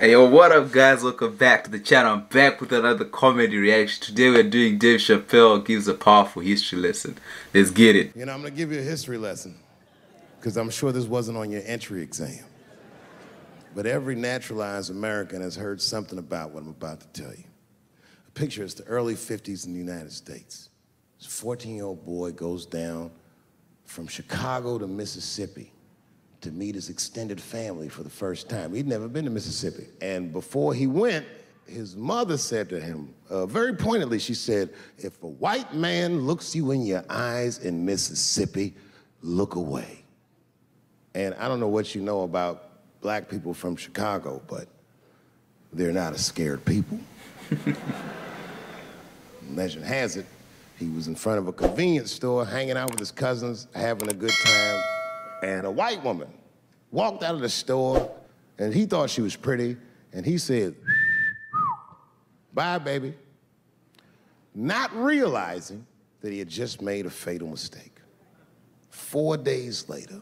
Hey yo, what up guys, welcome back to the channel. I'm back with another comedy reaction. Today we're doing Dave Chappelle gives a powerful history lesson. Let's get it. You know, I'm gonna give you a history lesson because I'm sure this wasn't on your entry exam. But every naturalized American has heard something about what I'm about to tell you. Picture it's the early 50s in the United States. This 14-year-old boy goes down from Chicago to Mississippi to meet his extended family for the first time. He'd never been to Mississippi. And before he went, his mother said to him, very pointedly, she said, if a white man looks you in your eyes in Mississippi, look away. And I don't know what you know about black people from Chicago, but they're not a scared people. Legend has it, he was in front of a convenience store, hanging out with his cousins, having a good time, and a white woman walked out of the store, and he thought she was pretty, and he said, bye, baby, not realizing that he had just made a fatal mistake. 4 days later,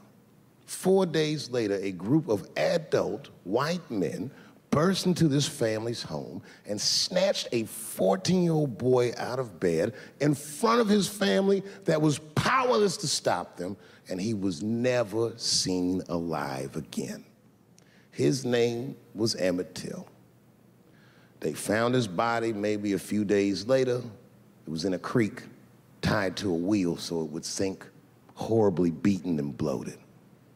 a group of adult white men burst into this family's home and snatched a 14-year-old boy out of bed in front of his family that was powerless to stop them, and he was never seen alive again. His name was Emmett Till. They found his body maybe a few days later. It was in a creek, tied to a wheel so it would sink, horribly beaten and bloated.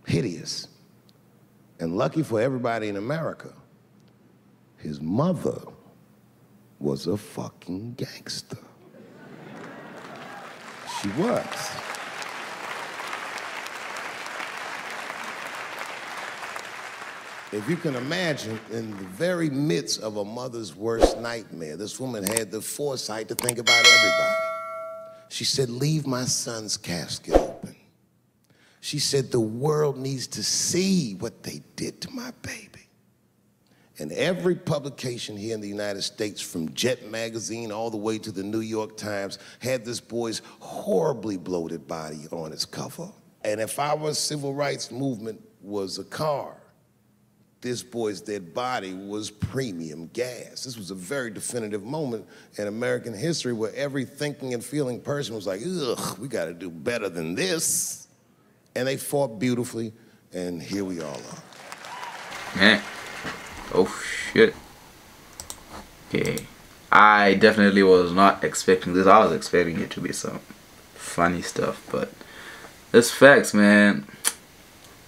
Hideous. And lucky for everybody in America, his mother was a fucking gangster. She was. If you can imagine, in the very midst of a mother's worst nightmare, this woman had the foresight to think about everybody. She said, leave my son's casket open. She said, the world needs to see what they did to my baby. And every publication here in the United States, from Jet magazine all the way to the New York Times, had this boy's horribly bloated body on its cover. And if our civil rights movement was a car, this boy's dead body was premium gas. This was a very definitive moment in American history where every thinking and feeling person was like, ugh, we gotta do better than this. And they fought beautifully, and here we all are. Man. Oh shit. Okay. I definitely was not expecting this. I was expecting it to be some funny stuff, but it's facts, man.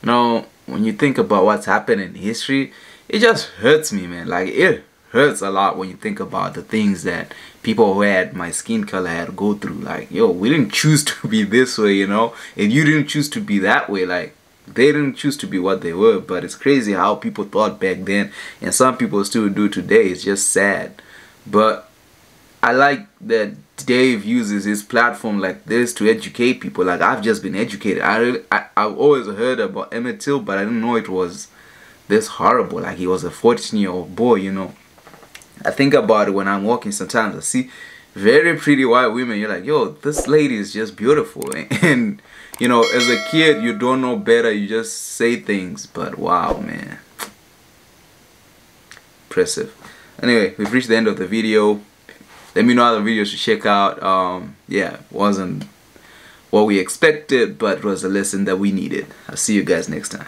You know, when you think about what's happened in history, it just hurts me, man. Like, it hurts a lot when you think about the things that people who had my skin color had to go through. Like, yo, we didn't choose to be this way, you know, and you didn't choose to be that way. Like, they didn't choose to be what they were. But it's crazy how people thought back then, and some people still do today. It's just sad. But I like that Dave uses his platform like this to educate people. Like, I've just been educated. I've always heard about Emmett Till, but I didn't know it was this horrible. Like, he was a 14-year-old boy, you know. I think about it when I'm walking sometimes. I see very pretty white women. You're like, yo, this lady is just beautiful. And you know, as a kid, you don't know better. You just say things. But wow, man. Impressive. Anyway, we've reached the end of the video. Let me know other videos to check out. Yeah, wasn't what we expected, but it was a lesson that we needed. I'll see you guys next time.